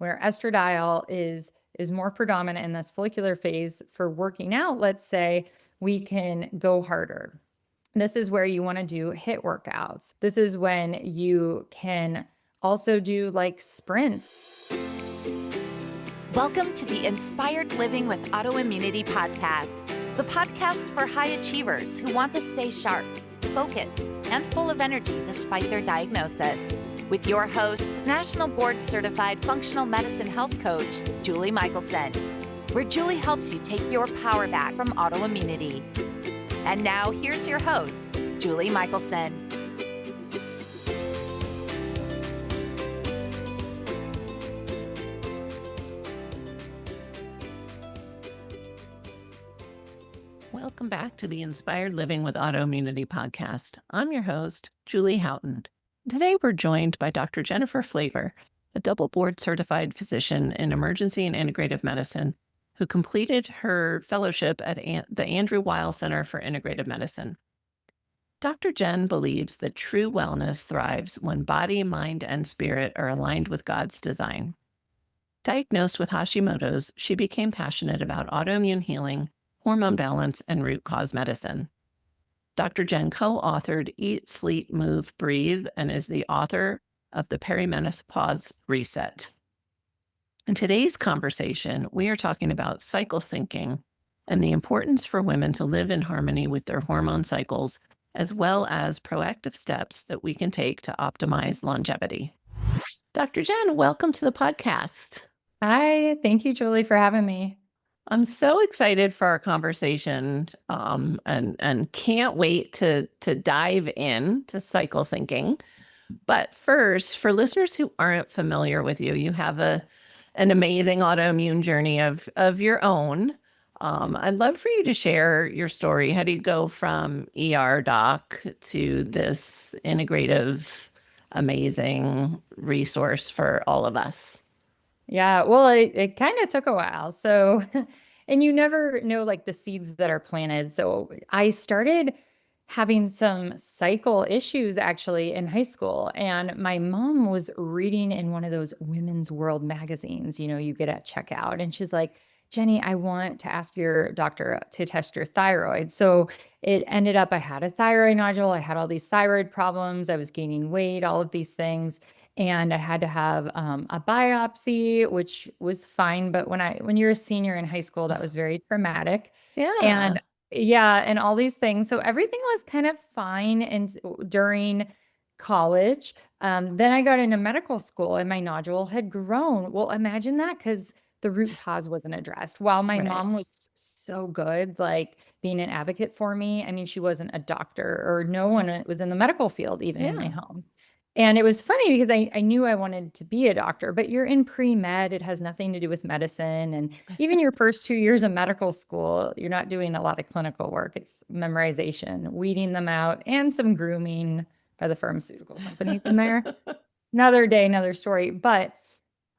where estradiol is more predominant in this follicular phase for working out. Let's say we can go harder. This is where you want to do HIIT workouts. This is when you can also do like sprints. Welcome to the Inspired Living with Autoimmunity podcast, the podcast for high achievers who want to stay sharp, focused, and full of energy despite their diagnosis. With your host, National Board Certified Functional Medicine Health Coach, Julie Michelson, where Julie helps you take your power back from autoimmunity. And now here's your host, Julie Michelson. Welcome back to the Inspired Living with Autoimmunity podcast. I'm your host, Julie Houghton. Today we're joined by Dr. Jennifer Pfleghaar, a double board certified physician in emergency and integrative medicine, who completed her fellowship at the Andrew Weil Center for Integrative Medicine. Dr. Jen believes that true wellness thrives when body, mind, and spirit are aligned with God's design. Diagnosed with Hashimoto's, she became passionate about autoimmune healing, hormone balance, and root cause medicine. Dr. Jen co-authored Eat, Sleep, Move, Breathe, and is the author of the Perimenopause Reset. In today's conversation, we are talking about cycle syncing and the importance for women to live in harmony with their hormone cycles, as well as proactive steps that we can take to optimize longevity. Dr. Jen, welcome to the podcast. Hi, thank you, Julie, for having me. I'm so excited for our conversation and can't wait to dive in to cycle syncing. But first, for listeners who aren't familiar with you, you have an amazing autoimmune journey of your own. I'd love for you to share your story. How do you go from ER doc to this integrative, amazing resource for all of us? Yeah, well, it kind of took a while. So, and you never know like the seeds that are planted. So I started having some cycle issues actually in high school. And my mom was reading in one of those Women's World magazines, you get at checkout. And she's like, Jenny, I want to ask your doctor to test your thyroid. So it ended up, I had a thyroid nodule. I had all these thyroid problems. I was gaining weight, all of these things. And I had to have a biopsy, which was fine. But when you're a senior in high school, that was very traumatic. Yeah. And yeah, and all these things. So everything was kind of fine and during college. Then I got into medical school and my nodule had grown. Well, imagine that, because the root cause wasn't addressed. While my Right. mom was so good, like being an advocate for me. I mean, she wasn't a doctor or no one was in the medical field, even in my Yeah. home. And it was funny because I knew I wanted to be a doctor, but you're in pre-med. It has nothing to do with medicine. And even your first 2 years of medical school, you're not doing a lot of clinical work. It's memorization, weeding them out, and some grooming by the pharmaceutical companies in there. Another day, another story. But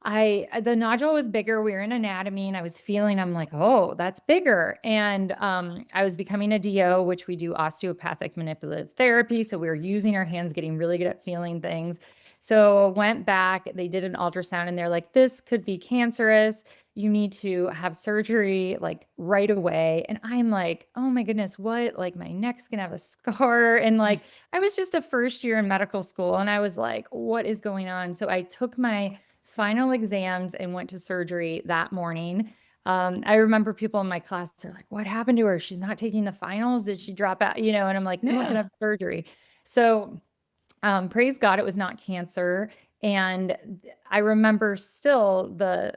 the nodule was bigger. We were in anatomy and I was feeling, I'm like, oh, that's bigger. And I was becoming a DO, which we do osteopathic manipulative therapy. So we were using our hands, getting really good at feeling things. So went back, they did an ultrasound and they're like, this could be cancerous. You need to have surgery like right away. And I'm like, oh my goodness, what? Like my neck's gonna have a scar. And like, I was just a first year in medical school and I was like, what is going on? So I took my final exams and went to surgery that morning. I remember people in my class, they're like, what happened to her? She's not taking the finals. Did she drop out? And I'm like, no, I'm gonna have surgery. So praise God, it was not cancer. And I remember still the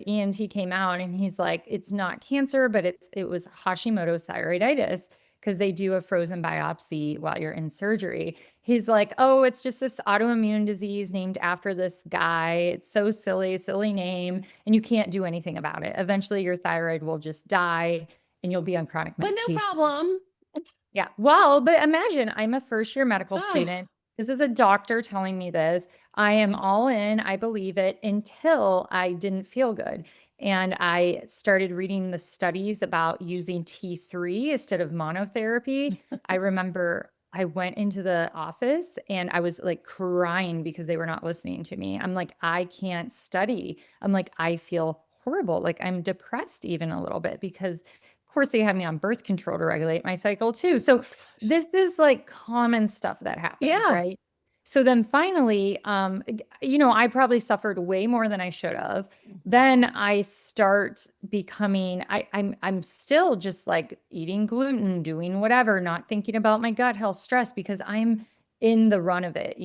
ENT came out and he's like, it's not cancer, but it was Hashimoto's thyroiditis, because they do a frozen biopsy while you're in surgery. He's like, oh, it's just this autoimmune disease named after this guy. It's so silly name, and you can't do anything about it. Eventually your thyroid will just die and you'll be on chronic But medication. no problem. Yeah. Well, but imagine I'm a first year medical Oh. student. This is a doctor telling me this. I am all in. I believe it until I didn't feel good. And I started reading the studies about using T3 instead of monotherapy. I remember I went into the office and I was like crying because they were not listening to me. I'm like, I can't study. I'm like, I feel horrible. Like I'm depressed even a little bit because of course they have me on birth control to regulate my cycle too. So this is like common stuff that happens, Yeah. right? So then finally, I probably suffered way more than I should have. Then I start becoming, I'm still just like eating gluten, doing whatever, not thinking about my gut health stress because I'm in the run of it,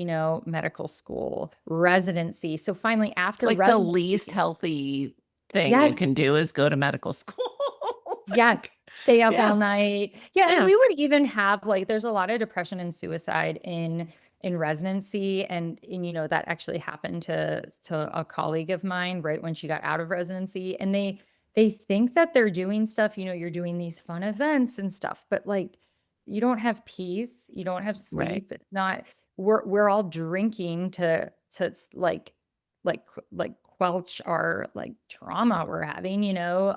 medical school, residency. So finally It's after like the least residency, healthy thing you yes, can do is go to medical school. yes, Like, stay up yeah. all night. Yeah, and Yeah. we would even have like there's a lot of depression and suicide in residency and that actually happened to a colleague of mine right when she got out of residency and they think that they're doing stuff, you're doing these fun events and stuff, but like you don't have peace, you don't have Right. sleep. It's not we're all drinking to like like quelch our like trauma we're having,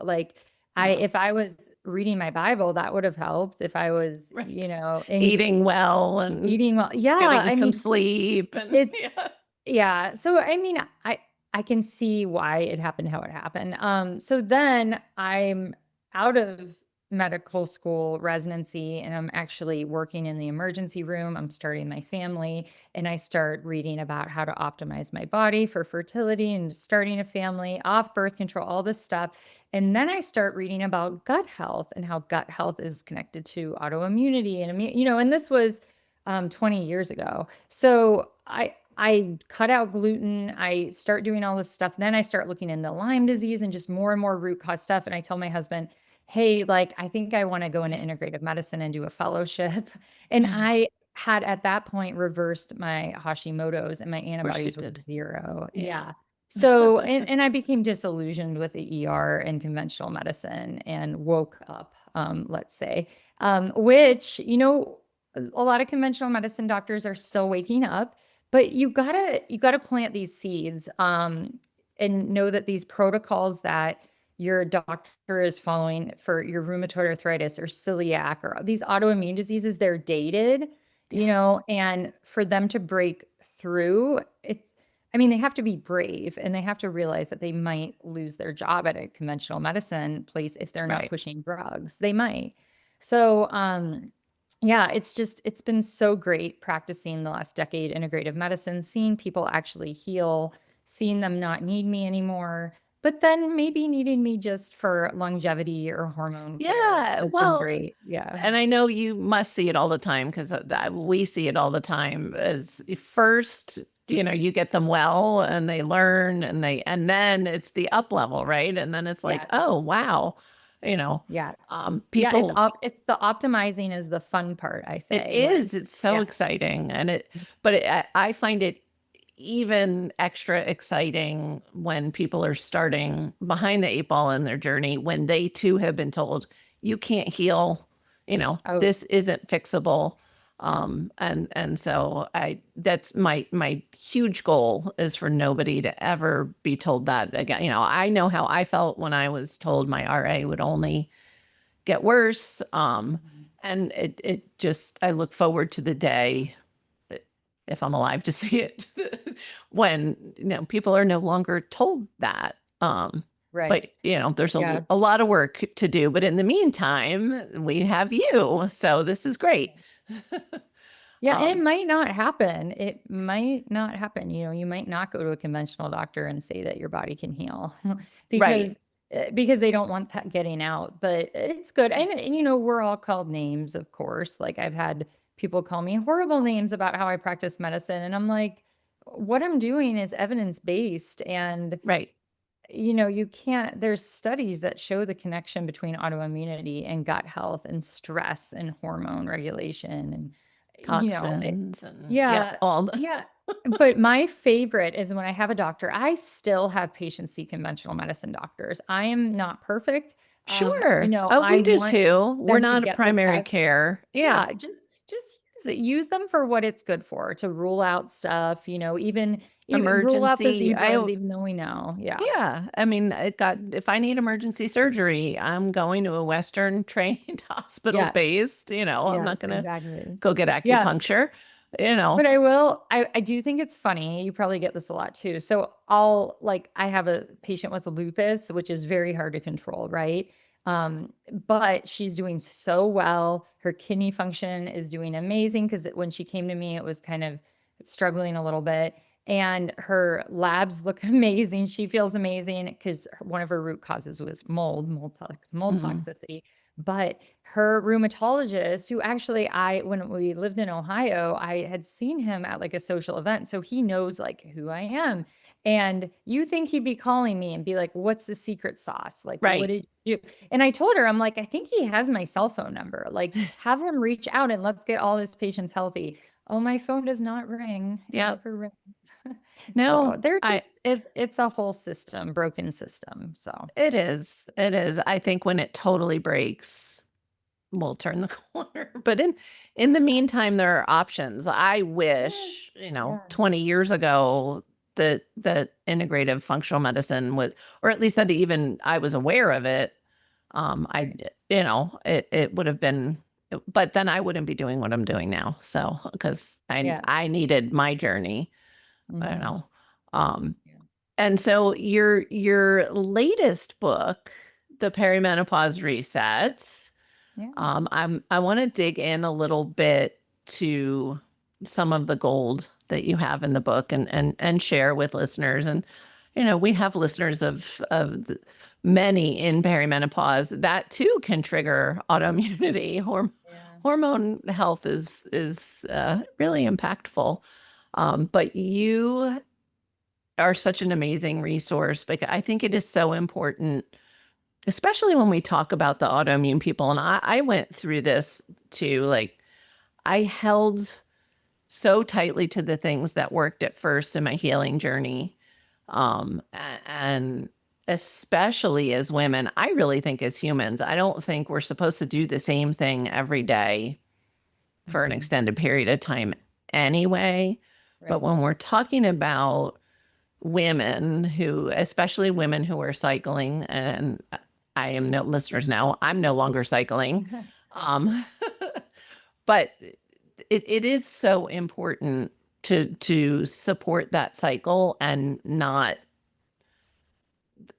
like Yeah. if I was reading my Bible, that would have helped. If I was, Right. in Eating well and eating well. Yeah, getting I some mean, sleep and it's yeah. yeah. So I mean, I can see why it happened how it happened. So then I'm out of medical school residency and I'm actually working in the emergency room. I'm starting my family and I start reading about how to optimize my body for fertility and starting a family, off birth control, all this stuff. And then I start reading about gut health and how gut health is connected to autoimmunity and and this was 20 years ago. So I cut out gluten. I start doing all this stuff. Then I start looking into Lyme disease and just more and more root cause stuff. And I tell my husband, hey, like, I think I want to go into integrative medicine and do a fellowship. And I had at that point reversed my Hashimoto's and my Of course you antibodies were did. 0. Yeah. Yeah. So, and I became disillusioned with the ER and conventional medicine and woke up, let's say, which, a lot of conventional medicine doctors are still waking up, but you gotta plant these seeds, and know that these protocols that your doctor is following for your rheumatoid arthritis or celiac or these autoimmune diseases, they're dated, Yeah. and for them to break through, I mean, they have to be brave and they have to realize that they might lose their job at a conventional medicine place if they're not Right. pushing drugs. They might. So, yeah, it's been so great practicing the last decade integrative medicine, seeing people actually heal, seeing them not need me anymore, but then maybe needing me just for longevity or hormone care. Yeah. It's been Well, great. Yeah. and I know you must see it all the time because we see it all the time as first, you get them well and they learn and then it's the up level, right? And then it's like, Yes. oh, wow, you know, Yes. Yeah, people, it's the optimizing is the fun part, I it say, when is, it's so yeah. exciting. But I find it even extra exciting when people are starting behind the eight ball in their journey, when they too have been told, you can't heal, Oh, this isn't fixable. yes. And so that's my huge goal is for nobody to ever be told that again. I know how I felt when I was told my RA would only get worse. Mhm. And it just, I look forward to the day, if I'm alive to see it, when people are no longer told that. Right. But there's Yeah. a lot of work to do. But in the meantime, we have you, so this is great. Yeah, and it um, might not happen. It might not happen. You might not go to a conventional doctor and say that your body can heal right, because they don't want that getting out. But it's good. And we're all called names, of course. Like I've had people call me horrible names about how I practice medicine. And I'm like, what I'm doing is evidence-based. And right, you can't, there's studies that show the connection between autoimmunity and gut health and stress and hormone regulation. And, toxins and yeah, yeah, all the yeah. But my favorite is when I have a doctor, I still have patients see conventional medicine doctors. I am not perfect. sure. I We do want too. We're them to not a get the primary test. care. Yeah, Yeah, just use use them for what it's good for, to rule out stuff, even rule out the Emergency. zebras, even though we know. Yeah. Yeah. I mean, if I need emergency surgery, I'm going to a Western trained hospital Yeah. based, I'm Yes, not going to exactly. go get Yeah. acupuncture, But I do think it's funny. You probably get this a lot too. So I have a patient with lupus, which is very hard to control, right? But she's doing so well. Her kidney function is doing amazing because when she came to me, it was kind of struggling a little bit. And her labs look amazing. She feels amazing because one of her root causes was mold Mhm. toxicity. But her rheumatologist, who actually when we lived in Ohio, I had seen him at like a social event. So he knows like who I am. And you think he'd be calling me and be like, what's the secret sauce? Like, what Right. did you do? And I told her, I'm like, I think he has my cell phone number. Like, have him reach out and let's get all his patients healthy. Oh, my phone does not ring. It Yep. never rings. So No, it's a whole system, broken system. So it is. It is. I think when it totally breaks, we'll turn the corner. But in the meantime, there are options. I yeah, wish, yeah, 20 years ago that integrative functional medicine was, or at least that even I was aware of it. right. It would have been, but then I wouldn't be doing what I'm doing now. So, because I Yeah. I needed my journey, I don't Hmm. know. Um, Yeah. and so your latest book, The Perimenopause Resets, Yeah. I want to dig in a little bit to some of the gold that you have in the book and share with listeners. And we have listeners of many in perimenopause that too can trigger autoimmunity. Yeah. Hormone health is really impactful. But you are such an amazing resource because I think it is so important, especially when we talk about the autoimmune people. And I went through this too. Like, I held so tightly to the things that worked at first in my healing journey. And especially as women, I really think as humans, I don't think we're supposed to do the same thing every day for an Hmm. extended period of time anyway. But Right. when we're talking about women who, especially women who are cycling, and I am no listeners now, I'm no longer cycling. Um, but it is so important to support that cycle and not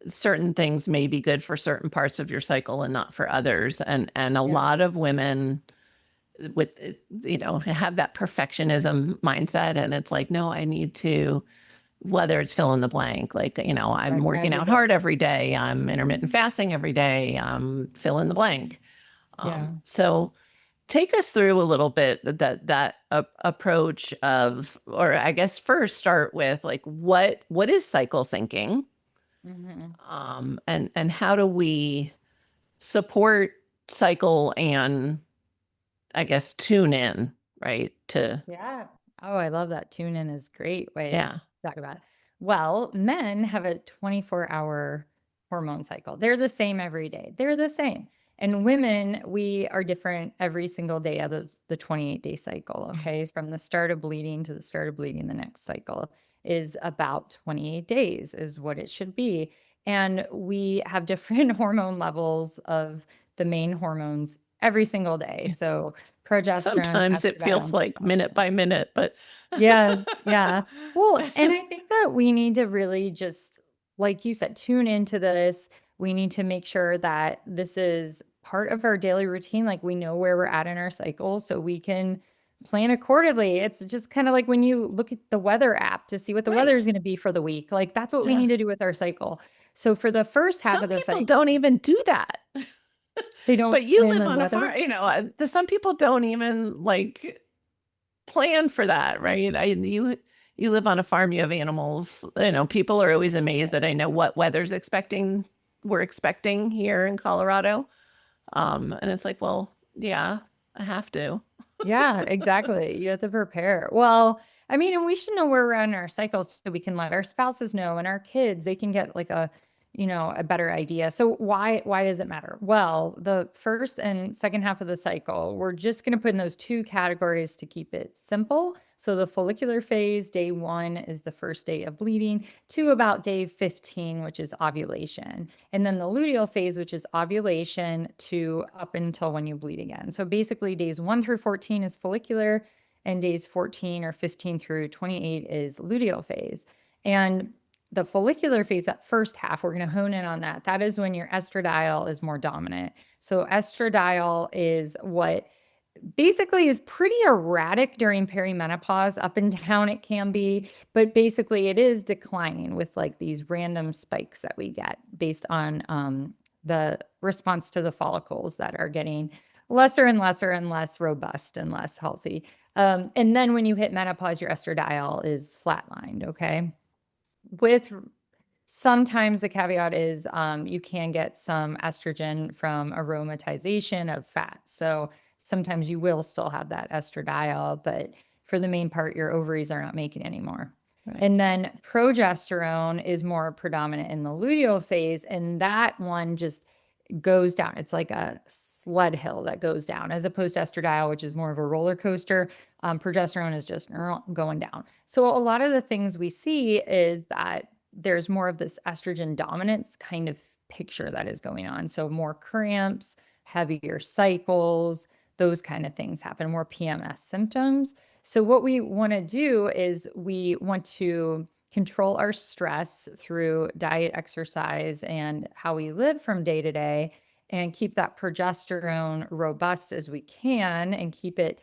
certain things may be good for certain parts of your cycle and not for others. And a Yeah. lot of women with have that perfectionism mindset, and it's like, no, I need to, whether it's fill in the blank, like, I'm Right. working Every out day. hard every day, I'm intermittent Mhm. fasting every day, fill in the blank. Yeah. So take us through a little bit that approach of, or I guess first start with like, what is cycle syncing? Hmm. And how do we support cycle and I guess tune in, right? Yeah. Oh, I love that. Tune in is a great way to Yeah. talk about it. Well, men have a 24-hour hormone cycle. They're the same every day. They're the same. And women, we are different every single day of the 28-day cycle. Okay. From the start of bleeding to the start of bleeding, the next cycle is about 28 days, is what it should be. And we have different hormone levels of the main hormones every single day. So progesterone, Sometimes it feels estradiol, like minute by minute, but yeah, yeah. Well, and I think that we need to really just, like you said, tune into this. We need to make sure that this is part of our daily routine. Like we know where we're at in our cycle so we can plan accordingly. It's just kind of like when you look at the weather app to see what the weather right. is going to be for the week. Like that's what we Yeah. need to do with our cycle. So for the first half Some of the people cycle, don't even do that. they don't But you plan live the on a weather. farm, some people don't even like plan for that, right? You live on a farm, you have animals. People are always amazed that I know what we're expecting here in Colorado. And it's like, well, yeah, I have to. Yeah, exactly. You have to prepare. Well, and we should know where we're at in our cycles so we can let our spouses know and our kids, they can get like a better idea. So why does it matter? Well, the first and second half of the cycle, we're just going to put in those two categories to keep it simple. So the follicular phase, day 1 is the first day of bleeding to about day 15, which is ovulation. And then the luteal phase, which is ovulation to up until when you bleed again. So basically days 1 through 14 is follicular, and days 14 or 15 through 28 is luteal phase. And the follicular phase, that first half, we're going to hone in on that. That is when your estradiol is more dominant. So estradiol is what basically is pretty erratic during perimenopause. Up and down it can be, but basically it is declining with like these random spikes that we get based on the response to the follicles that are getting lesser and lesser and less robust and less healthy. And then when you hit menopause, your estradiol is flatlined, okay? With sometimes the caveat is you can get some estrogen from aromatization of fat. So sometimes you will still have that estradiol, but for the main part, your ovaries are not making anymore. Right. And then progesterone is more predominant in the luteal phase, and that one just goes down. It's like a sled hill that goes down, as opposed to estradiol, which is more of a roller coaster. Progesterone is just going down. So a lot of the things we see is that there's more of this estrogen dominance kind of picture that is going on. So more cramps, heavier cycles, those kind of things happen, more PMS symptoms. So what we want to do is we want to control our stress through diet, exercise, and how we live from day to day, and keep that progesterone robust as we can and keep it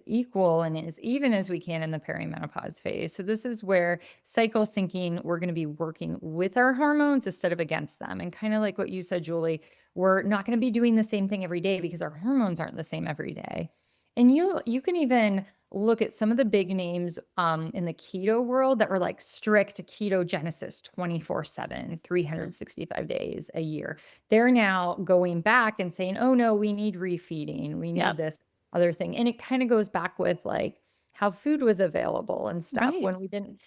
equal and as even as we can in the perimenopause phase. So this is where cycle syncing, we're going to be working with our hormones instead of against them. And kind of like what you said, Julie, we're not going to be doing the same thing every day because our hormones aren't the same every day. And you can even look at some of the big names in the keto world that were like strict ketogenesis 24/7, 365 days a year. They're now going back and saying, oh no, we need refeeding. We need this other thing. And it kind of goes back with like how food was available and stuff Right. when we didn't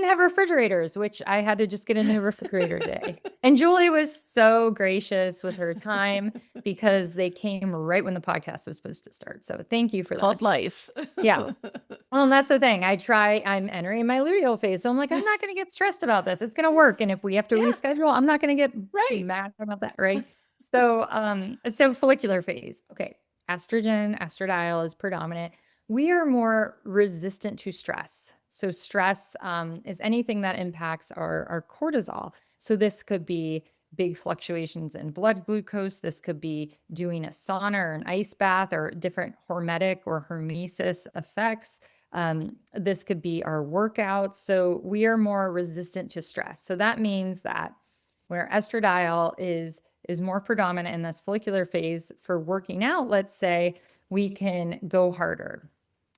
have refrigerators, which I had to just get a new refrigerator today. And Julie was so gracious with her time because they came right when the podcast was supposed to start. So thank you for Called that. life. Yeah. Well, and that's the thing. I'm entering my luteal phase. So I'm like, I'm not going to get stressed about this. It's going to work. And if we have to reschedule, I'm not going to get mad about that. Right. So follicular phase. Okay. Estrogen, estradiol is predominant. We are more resistant to stress. So stress is anything that impacts our cortisol. So this could be big fluctuations in blood glucose. This could be doing a sauna or an ice bath or different hormetic or hormesis effects. This could be our workouts. So we are more resistant to stress. So that means that where estradiol is more predominant in this follicular phase for working out, let's say we can go harder.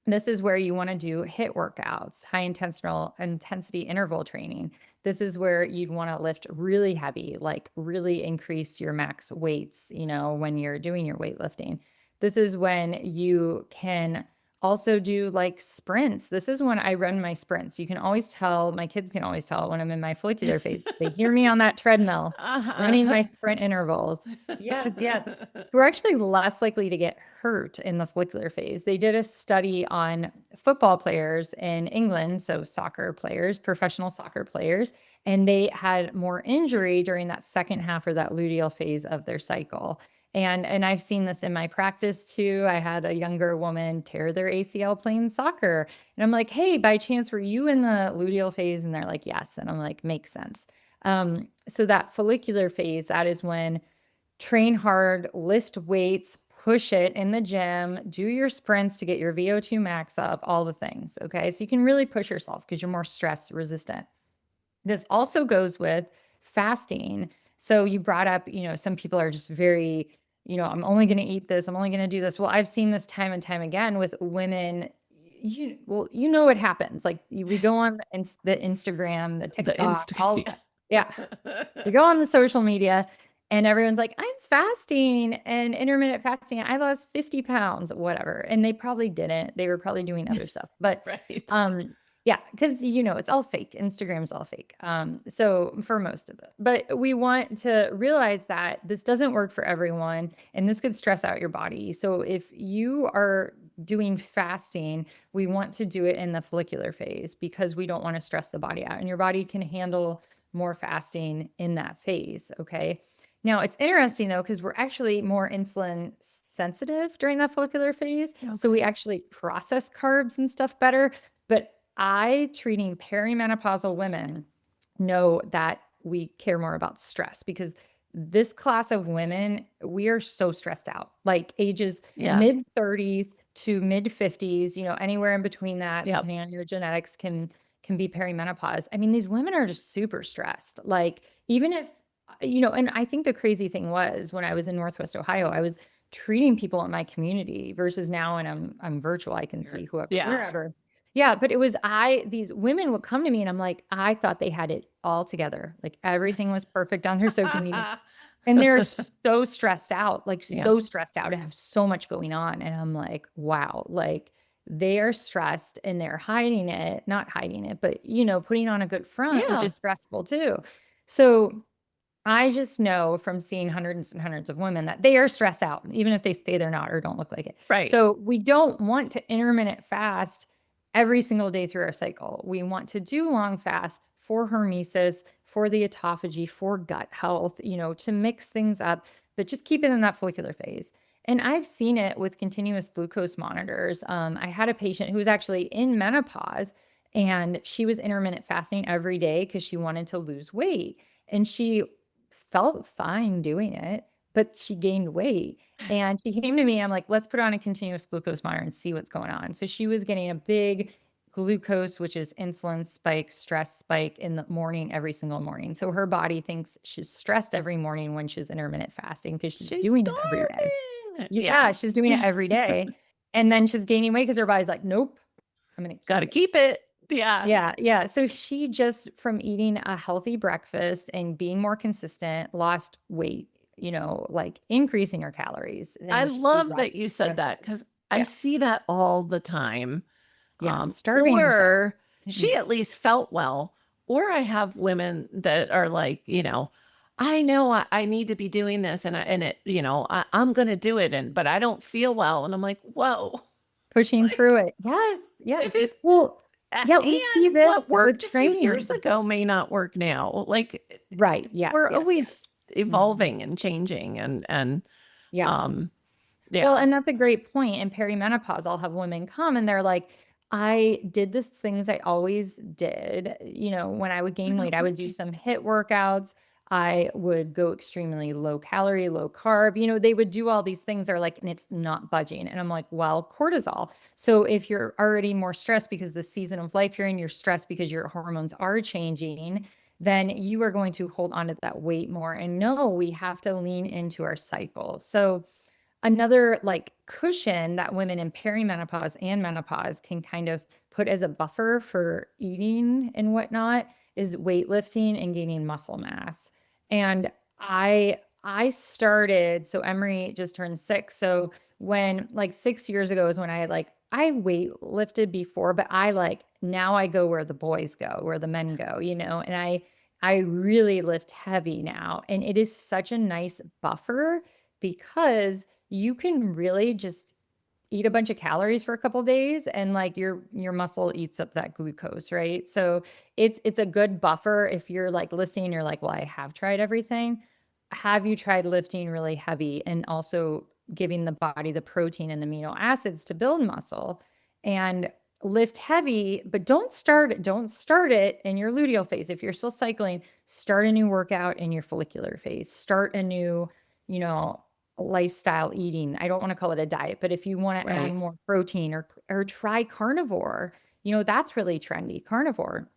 This is where you want to do HIIT workouts, high intensity interval training. This is where you'd want to lift really heavy, like really increase your max weights, when you're doing your weightlifting. This is when you can also do like sprints. This is when I run my sprints. You can always tell, my kids can always tell when I'm in my follicular phase. They hear me on that treadmill running my sprint intervals. Yes, yes. We're actually less likely to get hurt in the follicular phase. They did a study on football players in England, so soccer players, professional soccer players, and they had more injury during that second half or that luteal phase of their cycle. And I've seen this in my practice too. I had a younger woman tear their ACL playing soccer. And I'm like, hey, by chance, were you in the luteal phase? And they're like, yes. And I'm like, makes sense. So that follicular phase, that is when train hard, lift weights, push it in the gym, do your sprints to get your VO2 max up, all the things. Okay. So you can really push yourself because you're more stress resistant. This also goes with fasting. So you brought up, some people are just very, I'm only going to eat this. I'm only going to do this. Well, I've seen this time and time again with women. You know what happens. Like we go on the Instagram, the TikTok, all yeah. You go on the social media and everyone's like, I'm fasting and intermittent fasting. I lost 50 pounds, whatever. And they probably didn't. They were probably doing other stuff. But Right. Yeah, because it's all fake. Instagram's all fake. So for most of it. But we want to realize that this doesn't work for everyone and this could stress out your body. So if you are doing fasting, we want to do it in the follicular phase because we don't want to stress the body out. And your body can handle more fasting in that phase. Okay. Now it's interesting though, because we're actually more insulin sensitive during that follicular phase. So we Okay. actually process carbs and stuff better. But I, treating perimenopausal women, know that we care more about stress because this class of women, we are so stressed out, like ages Yeah. mid 30s to mid 50s, anywhere in between that, Yep. depending on your genetics, can be perimenopause. I mean, these women are just super stressed. Like, even if, and I think the crazy thing was when I was in Northwest Ohio, I was treating people in my community versus now when I'm virtual, I can see whoever, Yeah. wherever. Yeah, but these women would come to me and I'm like, I thought they had it all together. Like everything was perfect on their social media. And they're so stressed out, like Yeah. so stressed out and have so much going on. And I'm like, wow, like they are stressed and they're hiding it, not hiding it, but putting on a good front, which Yeah. is stressful too. So I just know from seeing hundreds and hundreds of women that they are stressed out, even if they say they're not or don't look like it. Right. So we don't want to intermittent fast every single day through our cycle. We want to do long fast for hormesis, for the autophagy, for gut health, to mix things up, but just keep it in that follicular phase. And I've seen it with continuous glucose monitors. I had a patient who was actually in menopause and she was intermittent fasting every day because she wanted to lose weight. And she felt fine doing it, but she gained weight. And she came to me and I'm like, let's put on a continuous glucose monitor and see what's going on. So she was getting a big glucose, which is insulin spike, stress spike in the morning, every single morning. So her body thinks she's stressed every morning when she's intermittent fasting because she's doing it every day. starving. Yeah, she's doing it every day. And then she's gaining weight because her body's like, nope, I'm going to Got to keep it. keep it. Yeah. Yeah, yeah. So she just from eating a healthy breakfast and being more consistent, lost weight, like increasing her calories. I And she love dropped that you said stress that levels. because I Yeah. see that all the time. Yeah. Starving yourself. Or she at least felt well. Or I have women that are like, I know I need to be doing this I'm going to do it. But I don't feel well. And I'm like, whoa, Pushing like through it. Yes. Yes. if it, Well, yeah, we see and this what with worked a few years training. ago may not work now. Like Right. Yes. we're Yes. always Yes. Mhm. evolving and changing Yes. um, Well, yeah. and that's a great point. In perimenopause, I'll have women come and they're like, I did the things I always did. When I would We're gain not weight, I would do working. some HIIT workouts. I would go extremely low calorie, low carb. They would do all these things. They're like, and it's not budging. And I'm like, well, cortisol. So if you're already more stressed because the season of life you're in, you're stressed because your hormones are changing, then you are going to hold on to that weight more. And no, we have to lean into our cycle. So another like cushion that women in perimenopause and menopause can kind of put as a buffer for eating and whatnot is weightlifting and gaining muscle mass. And I started, so Emery just turned 6. So when like 6 years ago is when I weight lifted before, but now I go where the boys go, where the men go, and I really lift heavy now. And it is such a nice buffer because you can really just eat a bunch of calories for a couple days and like your muscle eats up that glucose, right? So it's a good buffer if you're like listening, you're like, well, I have tried everything. Have you tried lifting really heavy and also giving the body the protein and amino acids to build muscle and lift heavy, but don't start it in your luteal phase. If you're still cycling, start a new workout in your follicular phase. Start a new, you know, lifestyle eating. I don't want to call it a diet, but if you want to add Right. more protein or try carnivore, that's really trendy. Carnivore.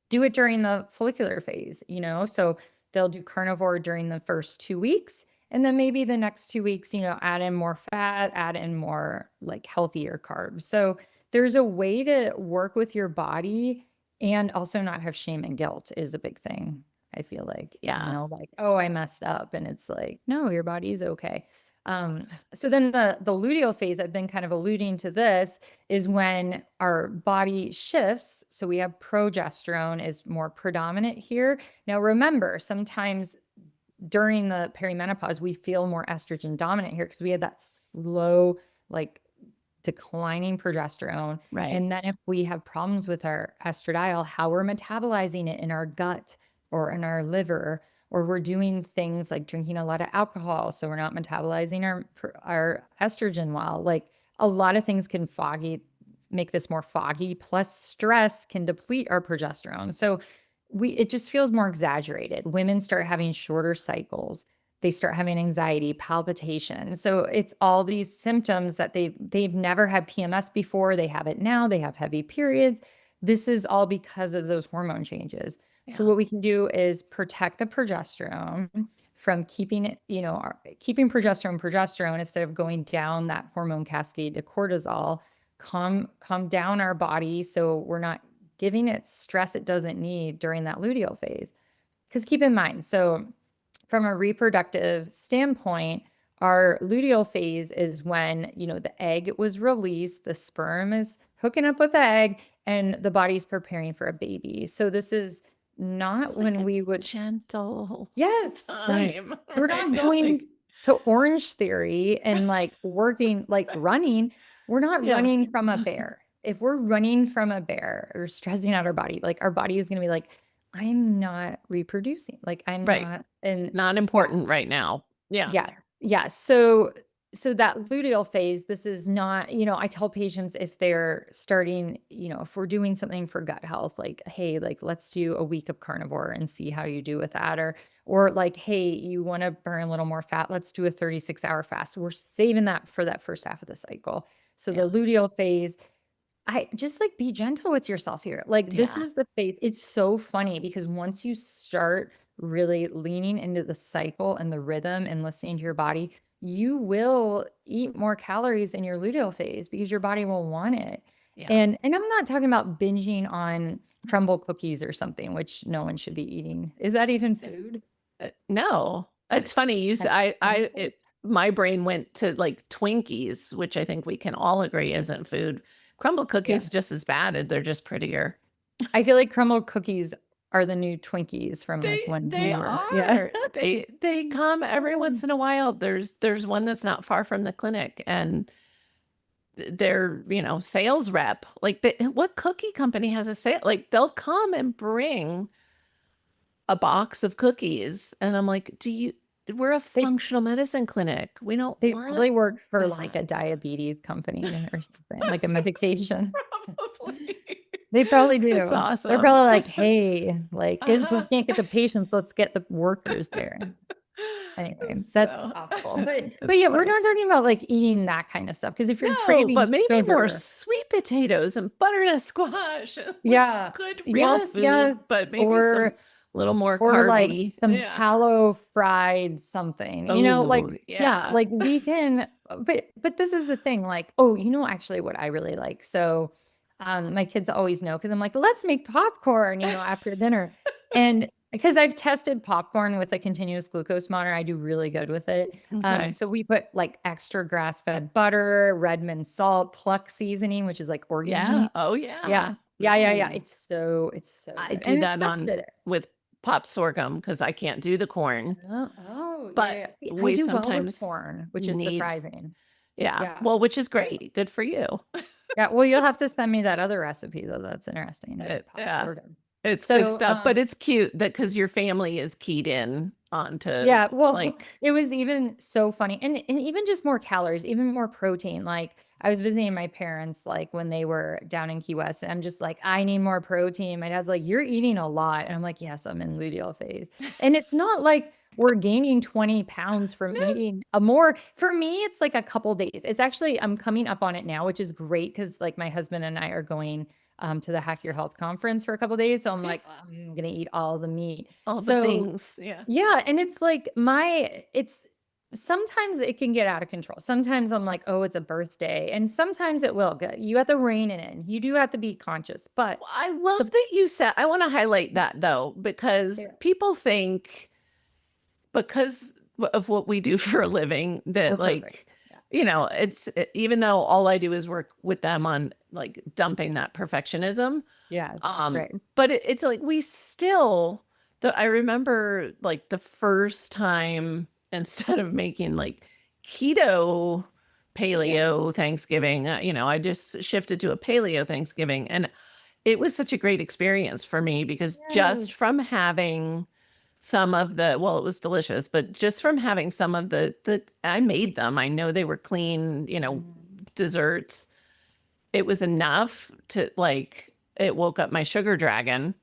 Do it during the follicular phase, So they'll do carnivore during the first 2 weeks and then maybe the next 2 weeks, add in more fat, add in more like healthier carbs. So there's a way to work with your body and also not have shame and guilt is a big thing. I feel like, Yeah. like, oh, I messed up. And it's like, no, your body's okay. So then the luteal phase, I've been kind of alluding to this, is when our body shifts. So we have progesterone is more predominant here. Now, remember, sometimes during the perimenopause, we feel more estrogen dominant here because we had that slow, like declining progesterone. Right. And then if we have problems with our estradiol, how we're metabolizing it in our gut or in our liver, or we're doing things like drinking a lot of alcohol, so we're not metabolizing our estrogen well. Like a lot of things can make this more foggy. Plus, stress can deplete our progesterone. So it just feels more exaggerated. Women start having shorter cycles. They start having anxiety, palpitation. So it's all these symptoms that they've never had PMS before. They have it now. They have heavy periods. This is all because of those hormone changes. So Yeah. what we can do is protect the progesterone from keeping it, keeping progesterone instead of going down that hormone cascade to cortisol. Calm down our body so we're not giving it stress it doesn't need during that luteal phase. Because keep in mind, so from a reproductive standpoint, our luteal phase is when, the egg was released, the sperm is hooking up with the egg, and the body's preparing for a baby. So this is not It's when like we a would. gentle Yes, right. time. We're Right? not going to Orange Theory and like working, like running. We're not Yeah. running from a bear. If we're running from a bear or stressing out our body, like our body is going to be like, I'm not reproducing. Like I'm Right. not. And Not yeah, important right now. Yeah. yeah. Yeah. So that luteal phase, this is not, I tell patients if they're starting, if we're doing something for gut health, like, hey, like let's do a week of carnivore and see how you do with that. Or like, hey, you want to burn a little more fat, let's do a 36-hour fast. We're saving that for that first half of the cycle. So Yeah. the luteal phase, I just like be gentle with yourself here. Like this Yeah. is the phase. It's so funny because once you start really leaning into the cycle and the rhythm and listening to your body, you will eat more calories in your luteal phase because your body will want it. Yeah. And I'm not talking about binging on crumble cookies or something, which no one should be eating. Is that even food? No, it's funny. My brain went to like Twinkies, which I think we can all agree isn't food. Crumble Yeah. cookies just as bad. They're just prettier. I feel like crumble cookies are the new Twinkies from like when They we were, yeah. are. They come every once in a while. There's one that's not far from the clinic, and their sales rep, like what cookie company has a sale? Like they'll come and bring a box of cookies, and I'm like, we're a They functional medicine clinic. We don't They want probably work for like that. a diabetes company or something, like a medication. Probably. They probably do. It's They're awesome. probably like, hey, like if we can't get the patients, let's get the workers there. Anyway, that's So awful. But it's yeah, we're funny. not talking about like eating that kind of stuff. Because if you're No, craving but maybe more sugar, sweet potatoes and butternut squash, and, like yeah, good real yes, food, yes. but maybe some Or little more like carby. some Yeah. tallow fried something, like, Oh, yeah, yeah. like we can, but this is the thing, like, oh, actually what I really like. So, my kids always know, cause I'm like, let's make popcorn, after dinner. And because I've tested popcorn with a continuous glucose monitor, I do really good with it. Okay. So we put like extra grass-fed butter, Redmond salt, Pluck seasoning, which is like Yeah. orgeat. Oh, Yeah. yeah. Yeah. Mm. It's so I good. do And I that on tested it. with pop sorghum because I can't do the corn, Yeah, but yeah. See, I we do well with sometimes corn, which is need, surprising. yeah. Yeah. Well, which is great. Good for you. Yeah. Well, you'll have to send me that other recipe though. That's interesting. Pop Yeah. sorghum. It's good So, stuff, but it's cute that because your family is keyed in onto yeah, well, like, it was even so funny and even just more calories, even more protein. Like I was visiting my parents like when they were down in Key West and I'm just like, I need more protein. My dad's like, you're eating a lot. And I'm like, yes, I'm in luteal phase. And it's not like we're gaining 20 pounds from eating for me, it's like a couple days. It's actually, I'm coming up on it now, which is great because like my husband and I are going to the Hack Your Health conference for a couple days. So I'm like, I'm gonna eat all the meat. all the So things. Yeah. yeah, and it's like it's sometimes it can get out of control. Sometimes I'm like, oh, it's a birthday, and sometimes it will get you have to rein it in. You do have to be conscious, but Well, I love the that you said, I want to highlight that though, because yeah, people think because of what we do for a living that We're perfect. like, Yeah. even though all I do is work with them on like dumping that perfectionism. Yes. Right. But it's like we still, I remember like the first time instead of making like keto paleo Thanksgiving, I just shifted to a paleo Thanksgiving, and it was such a great experience for me because Yes. just from having some of the, well, it was delicious, but just from having some of I made them, I know they were clean, desserts. It was enough to like, it woke up my sugar dragon.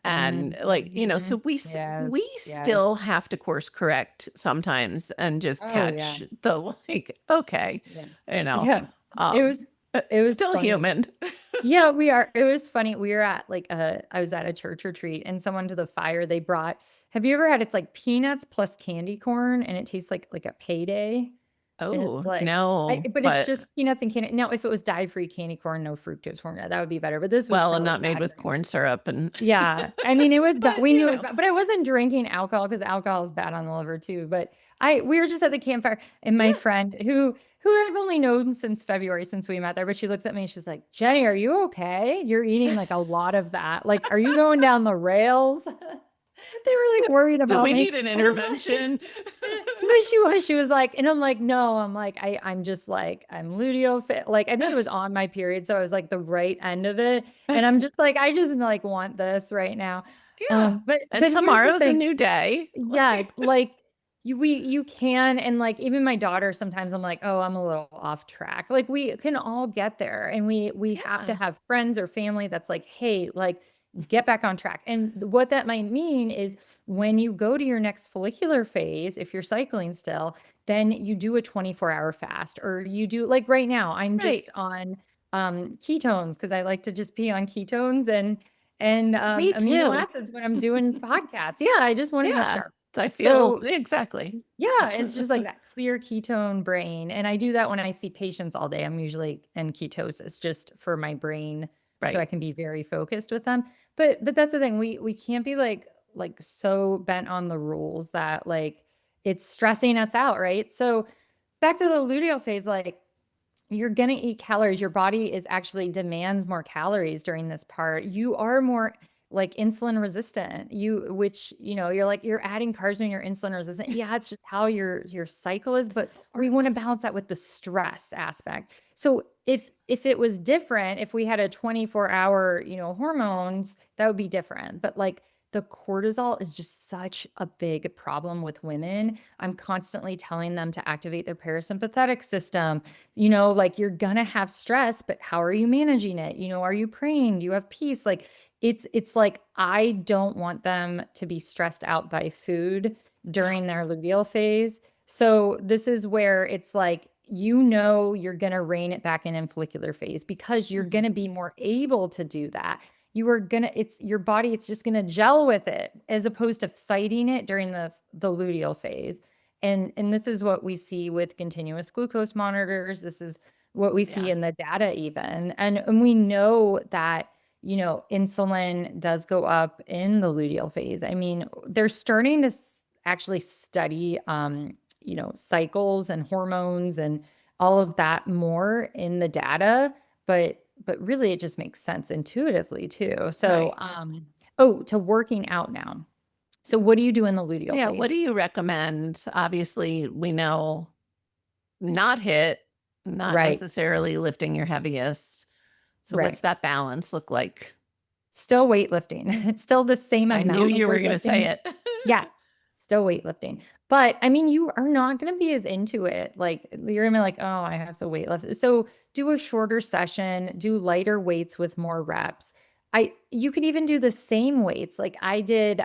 And like, Mhm. so Yes. we Yes. still have to course correct sometimes and just Oh, yeah. catch the like, okay, Yeah. you know, Yeah. It um, was it was still funny. human. Yeah, we are. It was funny. We were at like I was at a church retreat and someone to the fire, they brought, have you ever had, it's like peanuts plus candy corn and it tastes like a payday? And it's Oh, like, no, but it's but just peanuts and candy. Now, if it was dye-free candy corn, no fructose corn, that would be better. But this was well, and probably not made bad with for me. corn syrup and, Yeah. I mean, it was bad. but We knew it was bad, but I wasn't drinking alcohol because alcohol is bad on the liver too. But we were just at the campfire and my yeah, friend who I've only known since February, since we met there, but she looks at me and she's like, Jenny, are you okay? You're eating like a lot of that. Like, are you going down the rails? They were like worried do about we me. need an intervention? No, she was like, and I'm like, no, I'm like, I'm just like, I'm luteal fit. Like, I think it was on my period. So I was like the right end of it. And I'm just like, I just like want this right now. Yeah. But And here's the tomorrow's a thing. new day. Yes, like you can, and like even my daughter, sometimes I'm like, oh, I'm a little off track. Like we can all get there, and we have to Yeah. have friends or family that's like, hey, like get back on track. And what that might mean is when you go to your next follicular phase, if you're cycling still, then you do a 24-hour fast, or you do like right now, I'm Right. just on ketones because I like to just be on ketones and Me amino too. acids when I'm doing podcasts. Yeah, I just want to be Yeah. sharp. I feel So exactly. yeah, it's just like that clear ketone brain. And I do that when I see patients all day. I'm usually in ketosis just for my brain so I Right. can be very focused with them. But that's the thing. We can't be like so bent on the rules that like it's stressing us out, right? So back to the luteal phase, like you're going to eat calories. Your body is actually demands more calories during this part. You are more like insulin resistant. Which, you're like, you're adding carbs when you're insulin resistant. Yeah, it's just how your cycle is, but we want to balance that with the stress aspect. So if it was different, if we had a 24-hour, hormones, that would be different. But like the cortisol is just such a big problem with women. I'm constantly telling them to activate their parasympathetic system. Like you're gonna have stress, but how are you managing it? Are you praying? Do you have peace? Like it's like I don't want them to be stressed out by food during their luteal phase. So this is where it's like you're gonna rein it back in follicular phase because you're Mhm. gonna be more able to do that. You are gonna it's your body, it's just gonna gel with it as opposed to fighting it during the luteal phase. And this is what we see with continuous glucose monitors. This is what we see Yeah. in the data even. And we know that, insulin does go up in the luteal phase. I mean, they're starting to actually study, cycles and hormones and all of that more in the data, but really it just makes sense intuitively too. So, Right. to working out now. So what do you do in the luteal Yeah. What phase? do you recommend? Obviously, we know not hit, not Right. necessarily lifting your heaviest. So what's Right. that balance look like? Still weightlifting. It's still the same I knew amount of you were going to say weightlifting. it. Yes, still weightlifting. But I mean, you are not going to be as into it. Like you're going to be like, oh, I have to weightlift. So do a shorter session, do lighter weights with more reps. You could even do the same weights. Like I did,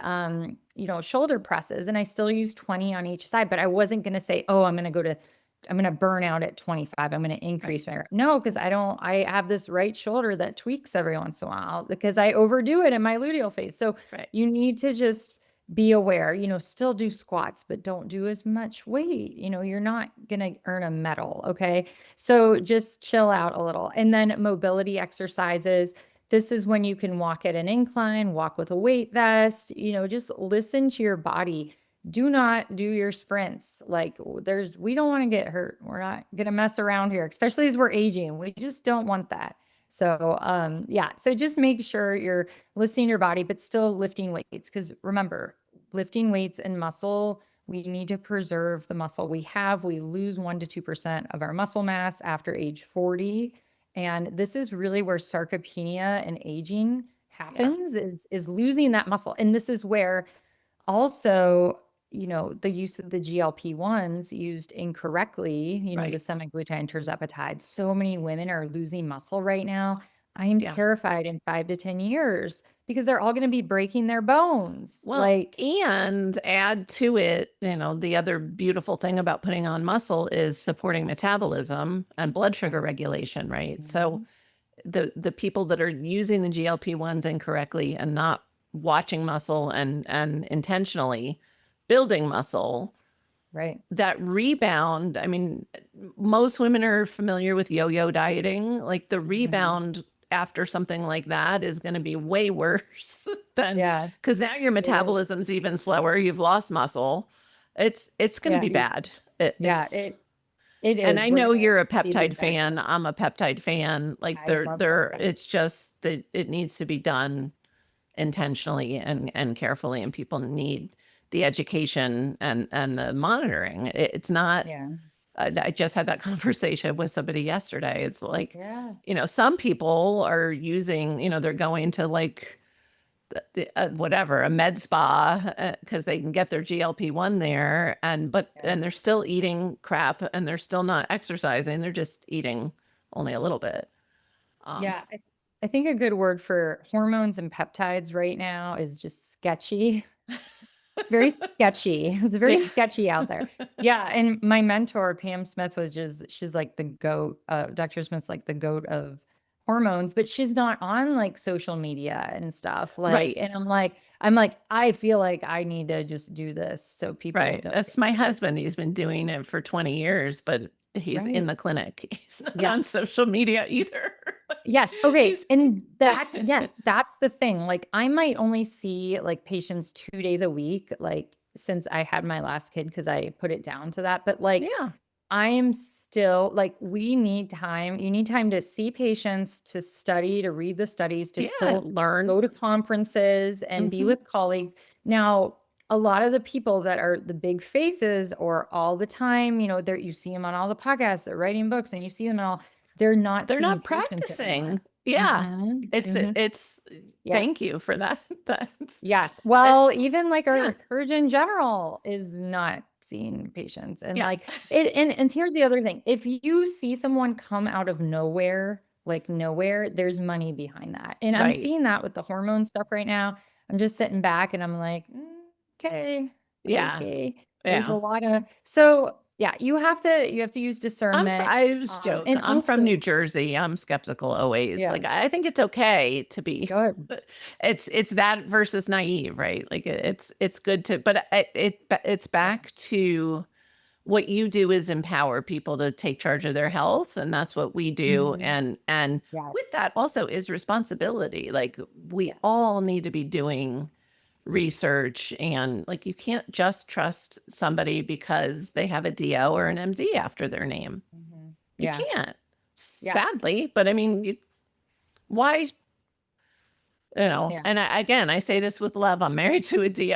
shoulder presses and I still use 20 on each side, but I wasn't going to say, oh, I'm going to burn out at 25. I'm going to Right. increase my, no, because I have this right shoulder that tweaks every once in a while because I overdo it in my luteal phase. So Right. you need to just be aware, still do squats, but don't do as much weight. You're not going to earn a medal. Okay. So just chill out a little. And then mobility exercises. This is when you can walk at an incline, walk with a weight vest, just listen to your body. do not do your sprints. Like we don't want to get hurt. We're not going to mess around here, especially as we're aging. We just don't want that. So, yeah. So just make sure you're listening to your body, but still lifting weights. Cause remember, lifting weights and muscle, we need to preserve the muscle we have. We lose 1 to 2% of our muscle mass after age 40. And this is really where sarcopenia and aging happens, is losing that muscle. And this is where also, the use of the GLP-1s used incorrectly, the Right. semaglutide, tirzepatide. So many women are losing muscle right now. I am Yeah. terrified in 5 to 10 years because they're all going to be breaking their bones. Well, Like, and add to it, the other beautiful thing about putting on muscle is supporting metabolism and blood sugar regulation, right? So Mhm. the people that are using the GLP-1s incorrectly and not watching muscle and intentionally building muscle, Right. that rebound, I mean, most women are familiar with yo-yo dieting. Like the Mhm. rebound after something like that is going to be way worse than, Yeah. because now your It is. metabolism's even slower. You've lost muscle. It's going to Yeah. be bad. It, Yeah. it's It and is. I We're know going you're a to see the peptide effects. fan. I'm a peptide fan. Like I love that. it's just that it needs to be done intentionally and carefully, and people need the education and the monitoring. It's not, Yeah. I just had that conversation with somebody yesterday. It's like, Yeah. some people are using, they're going to like whatever, a med spa, because they can get their GLP-1 there, Yeah. and they're still eating crap and they're still not exercising. They're just eating only a little bit. Um, Yeah, I think a good word for hormones and peptides right now is just sketchy. It's very sketchy. It's very yeah. sketchy out there. Yeah, and my mentor, Pam Smith, she's like the goat. Dr. Smith's like the goat of hormones, but she's not on like social media and stuff. Like, Right. and I feel like I need to just do this so people Right. don't That's get my hurt. husband. He's been doing it for 20 years, but he's in Right. the clinic. He's not Yeah. on social media either. Yes. Okay. He's And that's the thing. Like I might only see like patients 2 days a week, like since I had my last kid, because I put it down to that. But like yeah. I am still like, we need time. You need time to see patients, to study, to read the studies, to Yeah. still Learn. go to conferences and be Mhm. with colleagues. Now, a lot of the people that are the big faces or all the time, you see them on all the podcasts, they're writing books and you see them all, they're not They're seeing not patients anymore. practicing. Yeah. Mhm, It's mhm. it's thank Yes. you for that. That's Yes. Well, that's even like yeah. our Surgeon General is not seeing patients. And Yeah. like and here's the other thing. If you see someone come out of nowhere, like nowhere, there's money behind that. And I'm Right. seeing that with the hormone stuff right now. I'm just sitting back and I'm like, okay, Yeah. okay. There's a Yeah. lot of so yeah, you have to use discernment. I was joking. And I'm from also, New Jersey. I'm skeptical always. yeah, Like I think it's okay to be. good. It's that versus naive, right? Like it's good to, but it's Yeah. back to what you do is empower people to take charge of their health, and that's what we do. Mhm. And with Yes. that also is responsibility. Like we Yes. all need to be doing research, and like you can't just trust somebody because they have a DO or an MD after their name. Mhm. You Yeah. can't, Yeah. sadly, but I mean, why, Yeah. and again, I say this with love. I'm married to a DO,